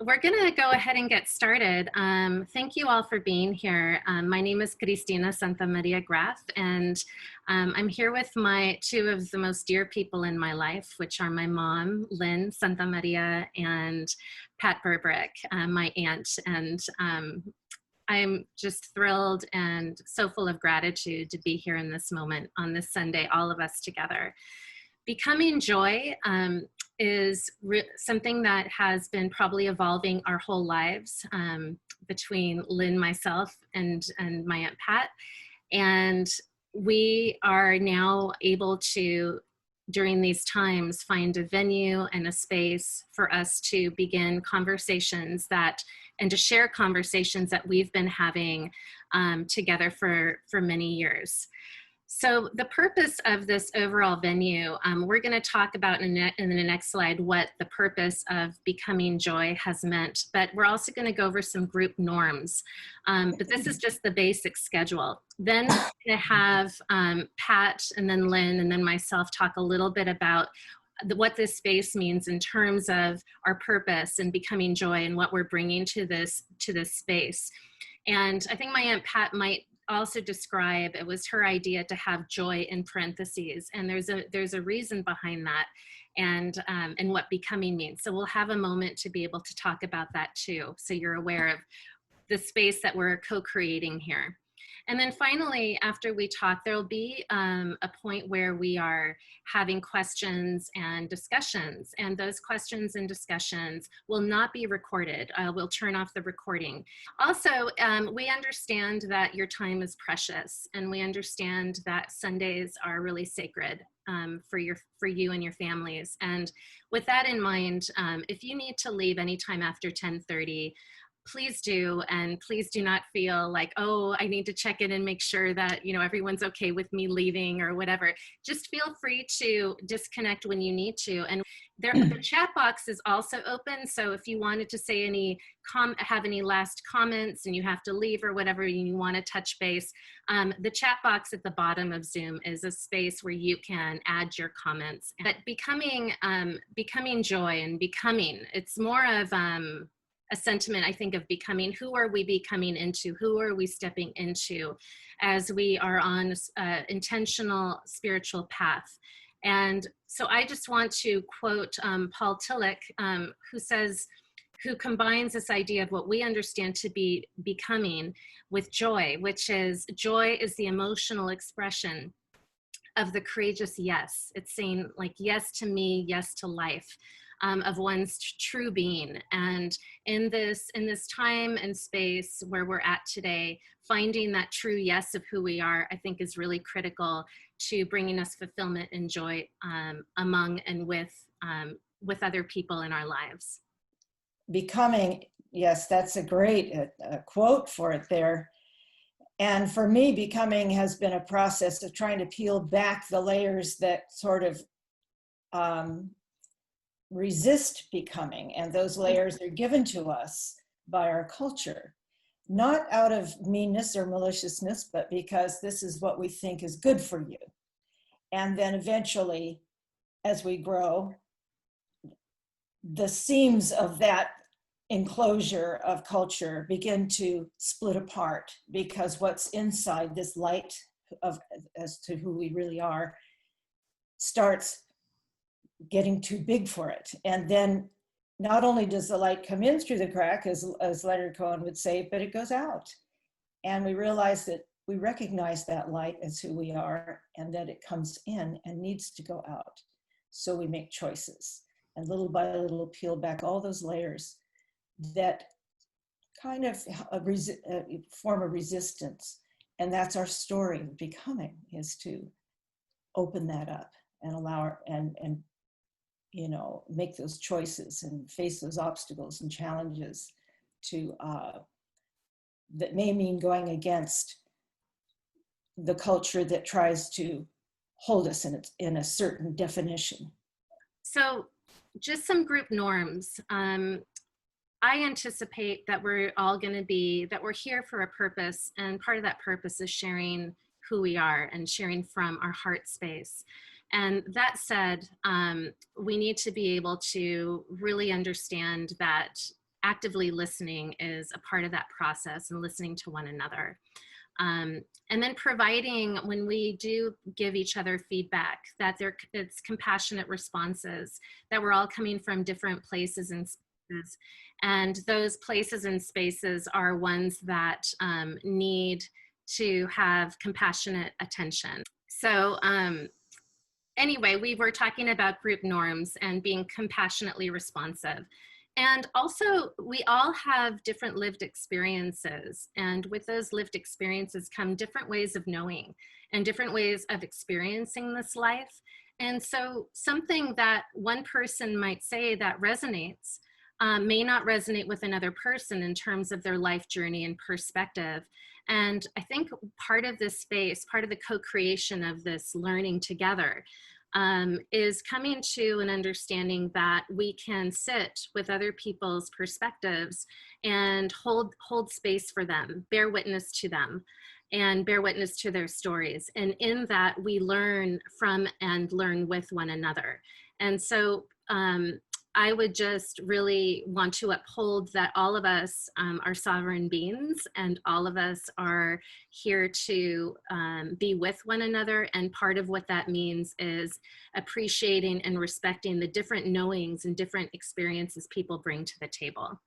we're going to go ahead and get started. Thank you all for being here. My name is Cristina Santamaría Graff, and I'm here with two of the most dear people in my life, which are my mom, Lynn Santamaría, and Pat Berberich, my aunt. And I'm just thrilled and so full of gratitude to be here in this moment on this Sunday, all of us together. Becoming joy is something that has been probably evolving our whole lives between Lynn, myself, and my Aunt Pat. And we are now able to, during these times, find a venue and a space for us to begin conversations and to share conversations that we've been having together for many years. So the purpose of this overall venue, we're going to talk about in the next slide what the purpose of Becoming Joy has meant, but we're also going to go over some group norms. But this is just the basic schedule. Then we're going to have Pat and then Lynn and then myself talk a little bit about what this space means in terms of our purpose and becoming joy and what we're bringing to this space. And I think my Aunt Pat might also describe, it was her idea to have joy in parentheses, and there's a reason behind that, and what becoming means. So we'll have a moment to be able to talk about that too, so you're aware of the space that we're co-creating here. And then finally, after we talk, there'll be a point where we are having questions and discussions, and those questions and discussions will not be recorded. We'll turn off the recording. Also, we understand that your time is precious, and we understand that Sundays are really sacred for you and your families. And with that in mind, if you need to leave anytime after 10:30, please do, and please do not feel like, oh, I need to check in and make sure that, everyone's okay with me leaving or whatever. Just feel free to disconnect when you need to. And the chat box is also open, so if you wanted to say have any last comments and you have to leave or whatever, you want to touch base, the chat box at the bottom of Zoom is a space where you can add your comments. But becoming joy and becoming, it's more of a sentiment, I think, of becoming. Who are we becoming into? Who are we stepping into as we are on an intentional spiritual path? And so I just want to quote Paul Tillich, who combines this idea of what we understand to be becoming with joy, which is joy is the emotional expression of the courageous yes. It's saying like yes to me, yes to life. Of one's true being. And in this time and space where we're at today, finding that true yes of who we are, I think is really critical to bringing us fulfillment and joy among and with other people in our lives. Becoming, yes, that's a great quote for it there. And for me, becoming has been a process of trying to peel back the layers that sort of resist becoming, and those layers are given to us by our culture, not out of meanness or maliciousness, but because this is what we think is good for you. And then eventually, as we grow, the seams of that enclosure of culture begin to split apart, because what's inside this light as to who we really are starts getting too big for it. And then not only does the light come in through the crack, as Leonard Cohen would say, but it goes out. And we realize that we recognize that light as who we are, and that it comes in and needs to go out. So we make choices, and little by little peel back all those layers that kind of form a resistance. And that's our story of becoming, is to open that up and allow and make those choices and face those obstacles and challenges that may mean going against the culture that tries to hold us in a certain definition. So just some group norms. I anticipate that we're here for a purpose, and part of that purpose is sharing who we are and sharing from our heart space. And that said, we need to be able to really understand that actively listening is a part of that process, and listening to one another. And then providing, when we do give each other feedback, that it's compassionate responses, that we're all coming from different places and spaces. And those places and spaces are ones that need to have compassionate attention. So anyway, we were talking about group norms and being compassionately responsive. And also, we all have different lived experiences. And with those lived experiences come different ways of knowing and different ways of experiencing this life. And so something that one person might say that resonates may not resonate with another person in terms of their life journey and perspective. And I think part of this space, part of the co-creation of this learning together, is coming to an understanding that we can sit with other people's perspectives and hold space for them, bear witness to them, and bear witness to their stories. And in that, we learn from and learn with one another. And so I would just really want to uphold that all of us are sovereign beings, and all of us are here to be with one another. And part of what that means is appreciating and respecting the different knowings and different experiences people bring to the table.